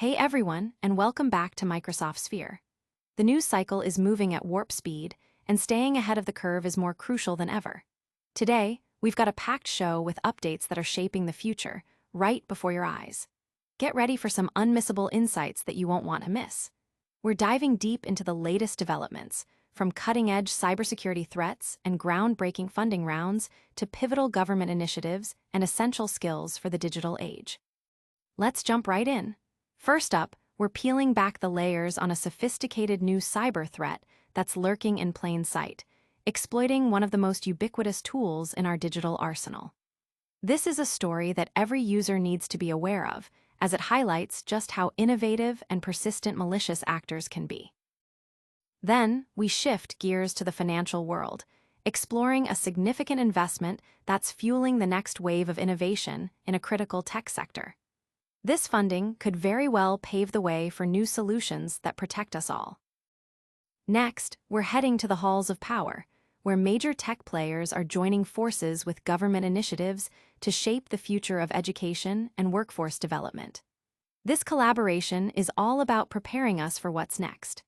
Hey everyone, and welcome back to Microsoft Sphere. The news cycle is moving at warp speed, and staying ahead of the curve is more crucial than ever. Today, we've got a packed show with updates that are shaping the future, right before your eyes. Get ready for some unmissable insights that you won't want to miss. We're diving deep into the latest developments, from cutting-edge cybersecurity threats and groundbreaking funding rounds to pivotal government initiatives and essential skills for the digital age. Let's jump right in. First up, we're peeling back the layers on a sophisticated new cyber threat that's lurking in plain sight, exploiting one of the most ubiquitous tools in our digital arsenal. This is a story that every user needs to be aware of, as it highlights just how innovative and persistent malicious actors can be. Then, we shift gears to the financial world, exploring a significant investment that's fueling the next wave of innovation in a critical tech sector. This funding could very well pave the way for new solutions that protect us all. Next, we're heading to the halls of power, where major tech players are joining forces with government initiatives to shape the future of education and workforce development. This collaboration is all about preparing us for what's next.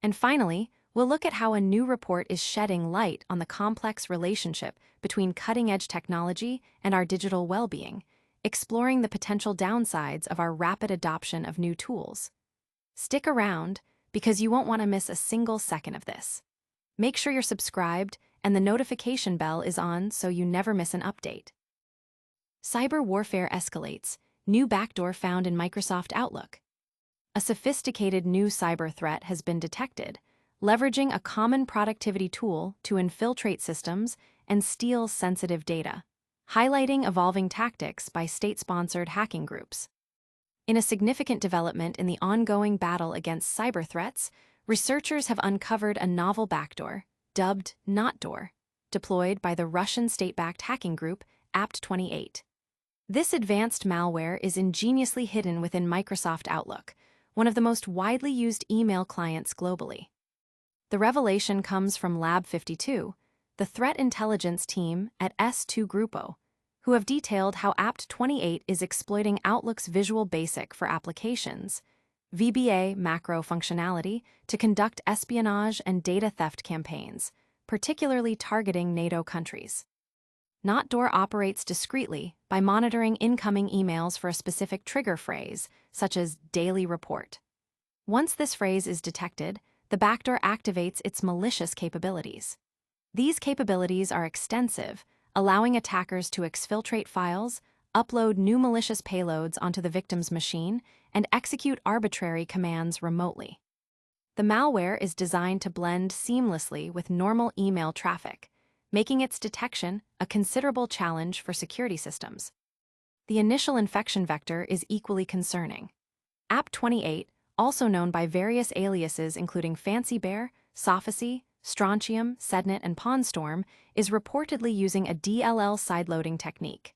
And finally, we'll look at how a new report is shedding light on the complex relationship between cutting-edge technology and our digital well-being, exploring the potential downsides of our rapid adoption of new tools. Stick around, because you won't want to miss a single second of this. Make sure you're subscribed and the notification bell is on so you never miss an update. Cyber warfare escalates, new backdoor found in Microsoft Outlook. A sophisticated new cyber threat has been detected, leveraging a common productivity tool to infiltrate systems and steal sensitive data, highlighting evolving tactics by state-sponsored hacking groups. In a significant development in the ongoing battle against cyber threats, researchers have uncovered a novel backdoor, dubbed NotDoor, deployed by the Russian state-backed hacking group Apt28. This advanced malware is ingeniously hidden within Microsoft Outlook, one of the most widely used email clients globally. The revelation comes from Lab 52, the threat intelligence team at S2 Grupo, who have detailed how Apt28 is exploiting Outlook's Visual Basic for Applications, VBA macro functionality, to conduct espionage and data theft campaigns, particularly targeting NATO countries. NotDoor operates discreetly by monitoring incoming emails for a specific trigger phrase, such as daily report. Once this phrase is detected, the backdoor activates its malicious capabilities. These capabilities are extensive, allowing attackers to exfiltrate files, upload new malicious payloads onto the victim's machine, and execute arbitrary commands remotely. The malware is designed to blend seamlessly with normal email traffic, making its detection a considerable challenge for security systems. The initial infection vector is equally concerning. Apt28, also known by various aliases including Fancy Bear, Sophacy, Strontium, Sednet, and Pawnstorm, is reportedly using a DLL sideloading technique.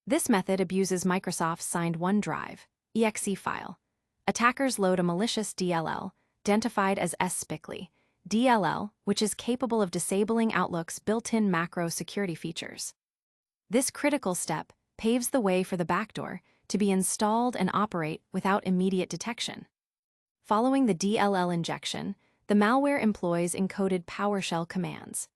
This method abuses Microsoft's signed OneDrive (exe) file. Attackers load a malicious DLL, identified as SPICLY, DLL, which is capable of disabling Outlook's built-in macro security features. This critical step paves the way for the backdoor to be installed and operate without immediate detection. Following the DLL injection, the malware employs encoded PowerShell commands.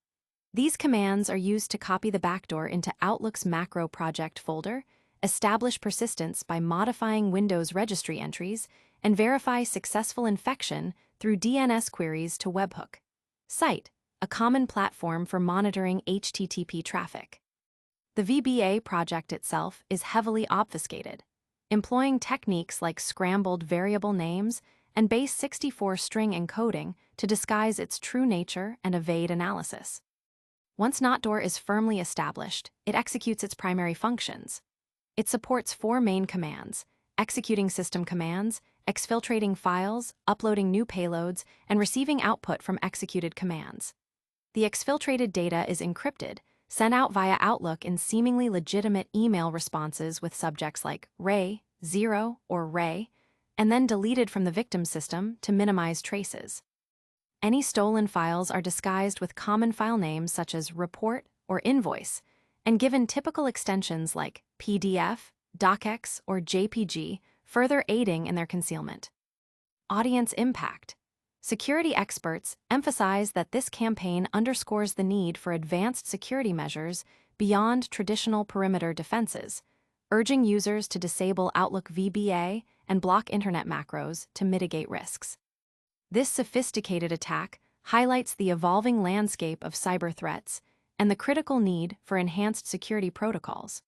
These commands are used to copy the backdoor into Outlook's macro project folder, establish persistence by modifying Windows registry entries, and verify successful infection through DNS queries to webhook. Site, a common platform for monitoring HTTP traffic. The VBA project itself is heavily obfuscated, employing techniques like scrambled variable names and base64 string encoding to disguise its true nature and evade analysis. Once NotDoor is firmly established, it executes its primary functions. It supports 4 main commands: executing system commands, exfiltrating files, uploading new payloads, and receiving output from executed commands. The exfiltrated data is encrypted, sent out via Outlook in seemingly legitimate email responses with subjects like Ray, 0, or Ray, and then deleted from the victim system to minimize traces. Any stolen files are disguised with common file names such as report or invoice, and given typical extensions like PDF, docx, or JPG further aiding in their concealment. Audience impact. Security experts emphasize that this campaign underscores the need for advanced security measures beyond traditional perimeter defenses, urging users to disable Outlook VBA and block internet macros to mitigate risks. This sophisticated attack highlights the evolving landscape of cyber threats and the critical need for enhanced security protocols.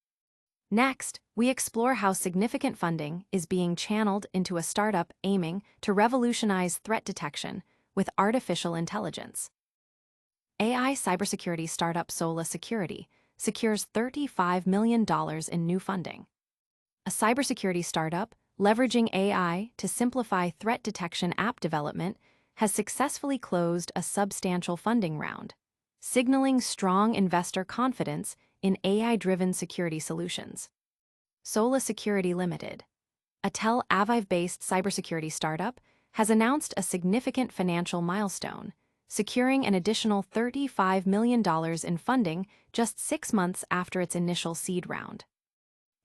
Next, we explore how significant funding is being channeled into a startup aiming to revolutionize threat detection with artificial intelligence. AI cybersecurity startup Sola Security secures $35 million in new funding. A cybersecurity startup leveraging AI to simplify threat detection app development has successfully closed a substantial funding round, signaling strong investor confidence in AI-driven security solutions. Sola Security Limited, a Tel Aviv-based cybersecurity startup, has announced a significant financial milestone, securing an additional $35 million in funding just 6 months after its initial seed round.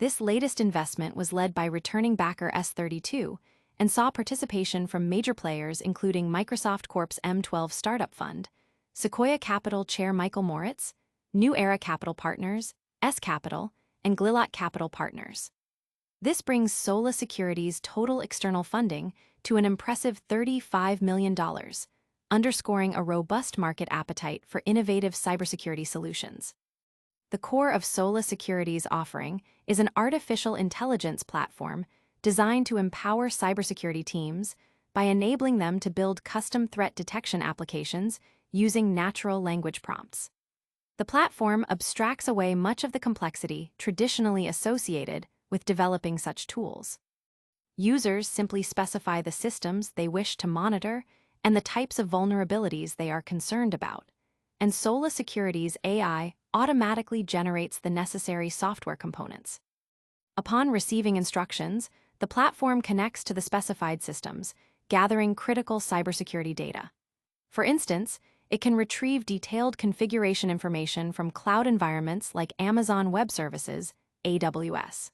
This latest investment was led by returning backer S32 and saw participation from major players including Microsoft Corp's M12 Startup Fund, Sequoia Capital Chair Michael Moritz, New Era Capital Partners, S Capital, and Glilot Capital Partners. This brings Sola Security's total external funding to an impressive $35 million, underscoring a robust market appetite for innovative cybersecurity solutions. The core of Sola Security's offering is an artificial intelligence platform designed to empower cybersecurity teams by enabling them to build custom threat detection applications using natural language prompts. The platform abstracts away much of the complexity traditionally associated with developing such tools. Users simply specify the systems they wish to monitor and the types of vulnerabilities they are concerned about, and Sola Security's AI automatically generates the necessary software components. Upon receiving instructions, the platform connects to the specified systems, gathering critical cybersecurity data. For instance, it can retrieve detailed configuration information from cloud environments like Amazon Web Services, AWS.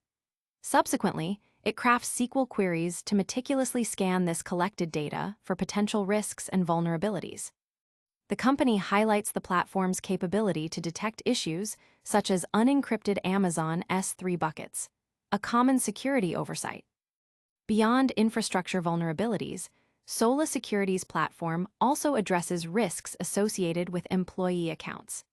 Subsequently, it crafts SQL queries to meticulously scan this collected data for potential risks and vulnerabilities. The company highlights the platform's capability to detect issues such as unencrypted Amazon S3 buckets, a common security oversight. Beyond infrastructure vulnerabilities, Sola Security's platform also addresses risks associated with employee accounts.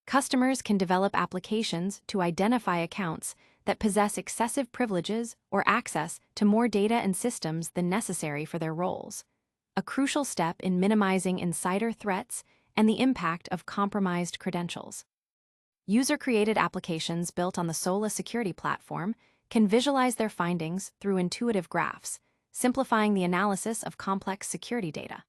Customers can develop applications to identify accounts that possess excessive privileges or access to more data and systems than necessary for their roles, a crucial step in minimizing insider threats and the impact of compromised credentials. User-created applications built on the Sola Security platform can visualize their findings through intuitive graphs, simplifying the analysis of complex security data.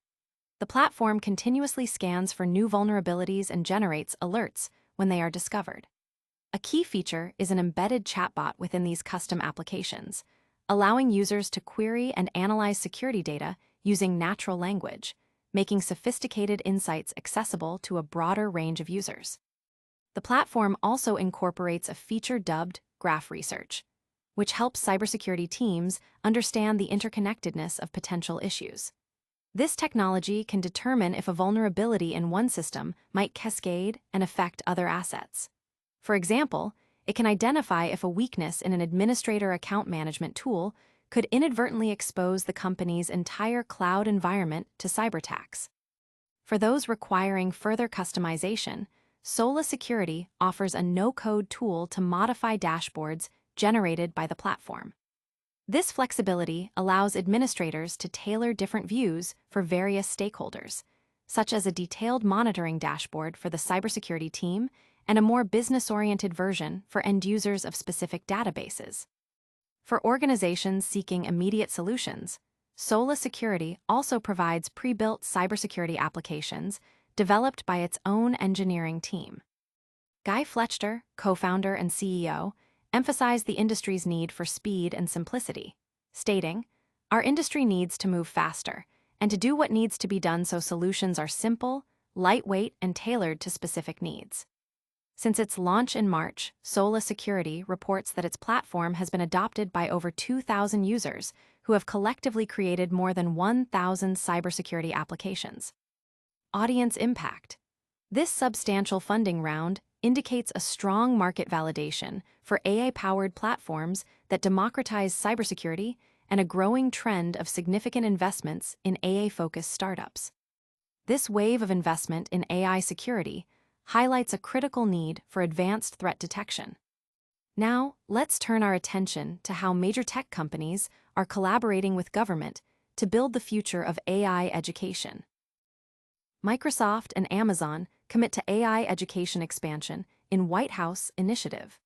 The platform continuously scans for new vulnerabilities and generates alerts when they are discovered. A key feature is an embedded chatbot within these custom applications, allowing users to query and analyze security data using natural language, making sophisticated insights accessible to a broader range of users. The platform also incorporates a feature dubbed Graph Research, which helps cybersecurity teams understand the interconnectedness of potential issues. This technology can determine if a vulnerability in one system might cascade and affect other assets. For example, it can identify if a weakness in an administrator account management tool could inadvertently expose the company's entire cloud environment to cyberattacks. For those requiring further customization, Sola Security offers a no-code tool to modify dashboards generated by the platform. This flexibility allows administrators to tailor different views for various stakeholders, such as a detailed monitoring dashboard for the cybersecurity team and a more business-oriented version for end users of specific databases. For organizations seeking immediate solutions, Sola Security also provides pre-built cybersecurity applications developed by its own engineering team. Guy Fletcher, co-founder and CEO, emphasized the industry's need for speed and simplicity, stating, "Our industry needs to move faster and to do what needs to be done so solutions are simple, lightweight, and tailored to specific needs." Since its launch in March, Sola Security reports that its platform has been adopted by over 2,000 users who have collectively created more than 1,000 cybersecurity applications. Audience impact. This substantial funding round indicates a strong market validation for AI-powered platforms that democratize cybersecurity and a growing trend of significant investments in AI-focused startups. This wave of investment in AI security highlights a critical need for advanced threat detection. Now, let's turn our attention to how major tech companies are collaborating with government to build the future of AI education. Microsoft and Amazon commit to AI education expansion in White House initiative.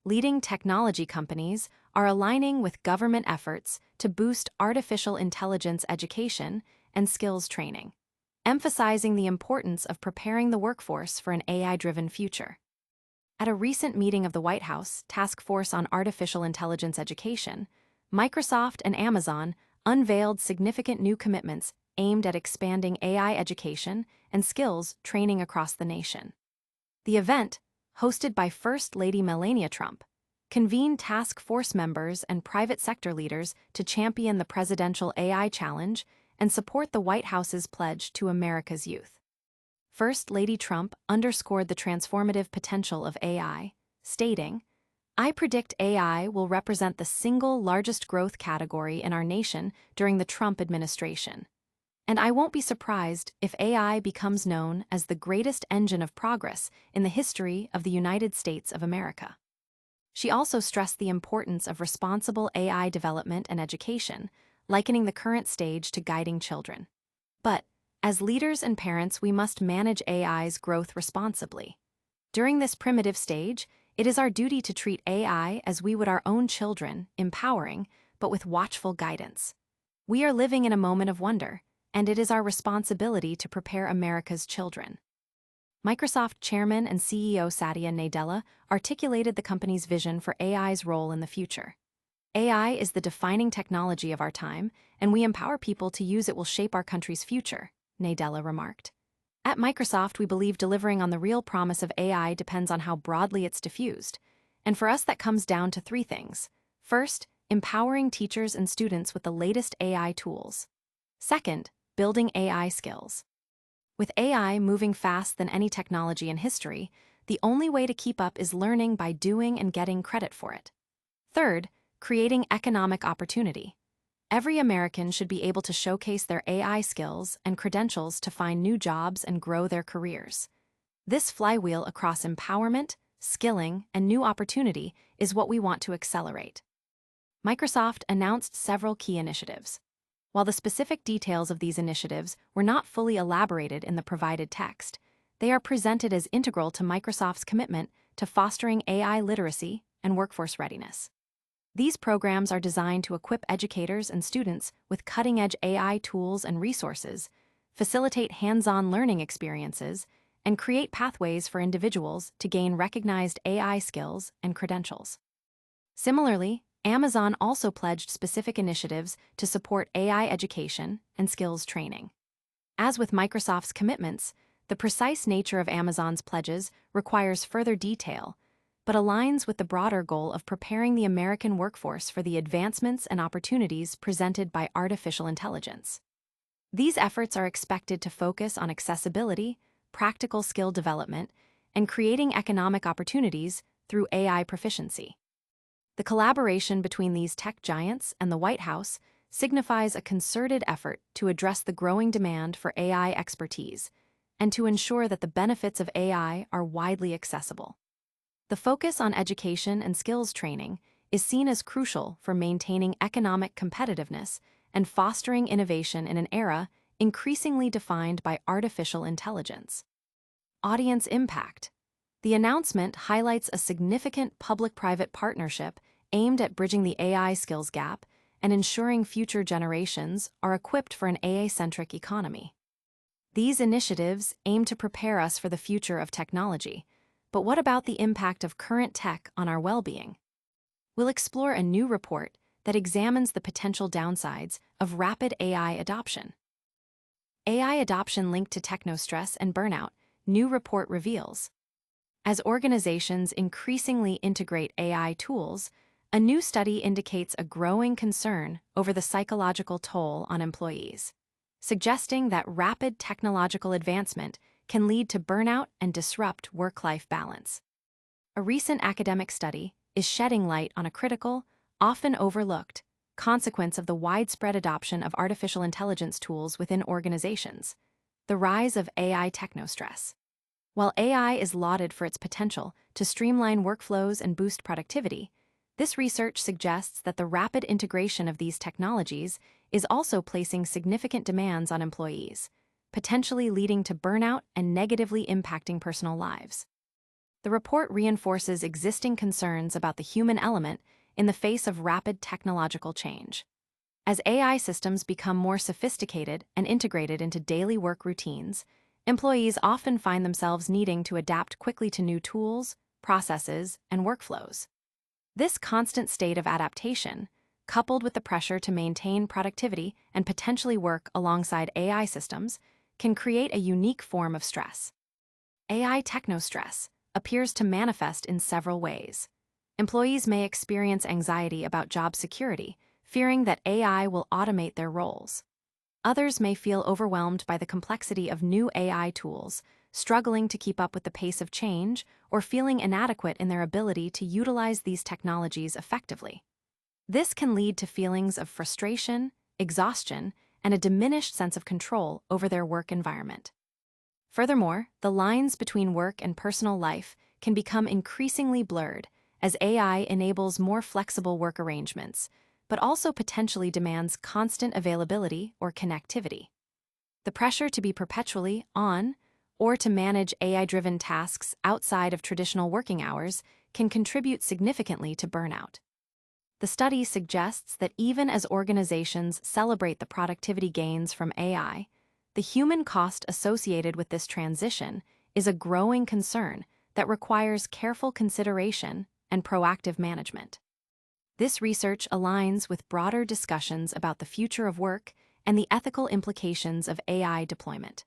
Leading technology companies are aligning with government efforts to boost artificial intelligence education and skills training, emphasizing the importance of preparing the workforce for an AI-driven future. At a recent meeting of the White House Task Force on Artificial Intelligence Education, Microsoft and Amazon unveiled significant new commitments aimed at expanding AI education and skills training across the nation. The event, hosted by First Lady Melania Trump, convened task force members and private sector leaders to champion the presidential AI challenge and support the White House's pledge to America's youth. First Lady Trump underscored the transformative potential of AI, stating, "I predict AI will represent the single largest growth category in our nation during the Trump administration. And I won't be surprised if AI becomes known as the greatest engine of progress in the history of the United States of America." She also stressed the importance of responsible AI development and education, likening the current stage to guiding children. But, as leaders and parents, we must manage AI's growth responsibly. During this primitive stage, it is our duty to treat AI as we would our own children, empowering, but with watchful guidance. We are living in a moment of wonder, and it is our responsibility to prepare America's children. Microsoft Chairman and CEO Satya Nadella articulated the company's vision for AI's role in the future. "AI is the defining technology of our time, and we empower people to use it will shape our country's future," Nadella remarked. "At Microsoft, we believe delivering on the real promise of AI depends on how broadly it's diffused. And for us, that comes down to three things. First, empowering teachers and students with the latest AI tools. Second, building AI skills. With AI moving fast than any technology in history, the only way to keep up is learning by doing and getting credit for it. Third, creating economic opportunity. Every American should be able to showcase their AI skills and credentials to find new jobs and grow their careers. This flywheel across empowerment, skilling, and new opportunity is what we want to accelerate." Microsoft announced several key initiatives. While the specific details of these initiatives were not fully elaborated in the provided text, they are presented as integral to Microsoft's commitment to fostering AI literacy and workforce readiness. These programs are designed to equip educators and students with cutting-edge AI tools and resources, facilitate hands-on learning experiences, and create pathways for individuals to gain recognized AI skills and credentials. Similarly, Amazon also pledged specific initiatives to support AI education and skills training. As with Microsoft's commitments, the precise nature of Amazon's pledges requires further detail, but aligns with the broader goal of preparing the American workforce for the advancements and opportunities presented by artificial intelligence. These efforts are expected to focus on accessibility, practical skill development, and creating economic opportunities through AI proficiency. The collaboration between these tech giants and the White House signifies a concerted effort to address the growing demand for AI expertise and to ensure that the benefits of AI are widely accessible. The focus on education and skills training is seen as crucial for maintaining economic competitiveness and fostering innovation in an era increasingly defined by artificial intelligence. Audience impact. The announcement highlights a significant public-private partnership aimed at bridging the AI skills gap and ensuring future generations are equipped for an AI-centric economy. These initiatives aim to prepare us for the future of technology. But what about the impact of current tech on our well-being? We'll explore a new report that examines the potential downsides of rapid AI adoption. AI adoption linked to Technostress and Burnout, new report reveals. As organizations increasingly integrate AI tools, a new study indicates a growing concern over the psychological toll on employees, suggesting that rapid technological advancement can lead to burnout and disrupt work-life balance. A recent academic study is shedding light on a critical, often overlooked, consequence of the widespread adoption of artificial intelligence tools within organizations: the rise of AI technostress. While AI is lauded for its potential to streamline workflows and boost productivity, this research suggests that the rapid integration of these technologies is also placing significant demands on employees, potentially leading to burnout and negatively impacting personal lives. The report reinforces existing concerns about the human element in the face of rapid technological change. As AI systems become more sophisticated and integrated into daily work routines, employees often find themselves needing to adapt quickly to new tools, processes, and workflows. This constant state of adaptation, coupled with the pressure to maintain productivity and potentially work alongside AI systems, can create a unique form of stress. AI technostress appears to manifest in several ways. Employees may experience anxiety about job security, fearing that AI will automate their roles. Others may feel overwhelmed by the complexity of new AI tools, struggling to keep up with the pace of change, or feeling inadequate in their ability to utilize these technologies effectively. This can lead to feelings of frustration, exhaustion, and a diminished sense of control over their work environment. Furthermore, the lines between work and personal life can become increasingly blurred as AI enables more flexible work arrangements, but also potentially demands constant availability or connectivity. The pressure to be perpetually on or to manage AI-driven tasks outside of traditional working hours can contribute significantly to burnout. The study suggests that even as organizations celebrate the productivity gains from AI, the human cost associated with this transition is a growing concern that requires careful consideration and proactive management. This research aligns with broader discussions about the future of work and the ethical implications of AI deployment.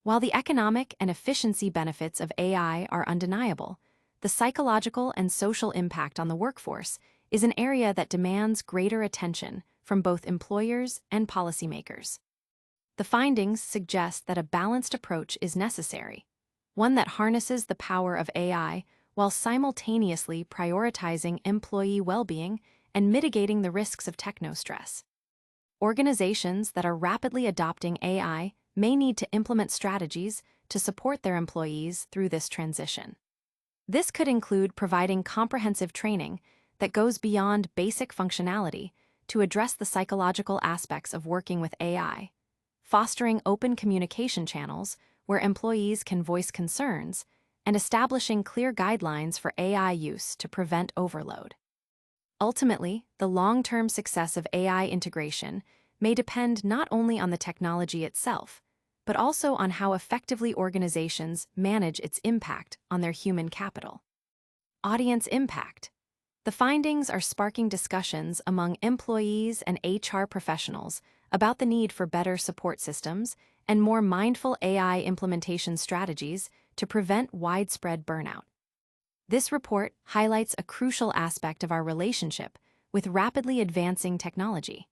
While the economic and efficiency benefits of AI are undeniable, the psychological and social impact on the workforce is an area that demands greater attention from both employers and policymakers. The findings suggest that a balanced approach is necessary, one that harnesses the power of AI while simultaneously prioritizing employee well-being and mitigating the risks of technostress. Organizations that are rapidly adopting AI may need to implement strategies to support their employees through this transition. This could include providing comprehensive training that goes beyond basic functionality to address the psychological aspects of working with AI, fostering open communication channels where employees can voice concerns, and establishing clear guidelines for AI use to prevent overload. Ultimately, the long-term success of AI integration may depend not only on the technology itself, but also on how effectively organizations manage its impact on their human capital. Audience impact. The findings are sparking discussions among employees and HR professionals about the need for better support systems and more mindful AI implementation strategies to prevent widespread burnout. This report highlights a crucial aspect of our relationship with rapidly advancing technology.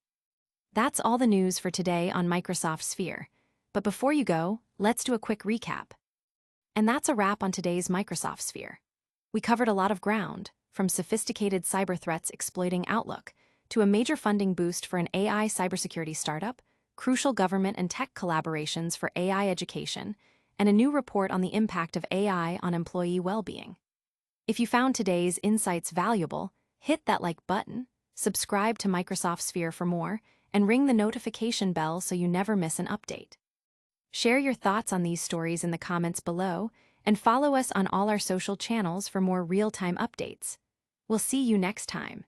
That's all the news for today on Microsoft Sphere. But before you go, let's do a quick recap. And that's a wrap on today's Microsoft Sphere. We covered a lot of ground, from sophisticated cyber threats exploiting Outlook to a major funding boost for an AI cybersecurity startup, crucial government and tech collaborations for AI education, and a new report on the impact of AI on employee well-being. If you found today's insights valuable, hit that like button, subscribe to Microsoft Sphere for more, and ring the notification bell so you never miss an update. Share your thoughts on these stories in the comments below, and follow us on all our social channels for more real-time updates. We'll see you next time.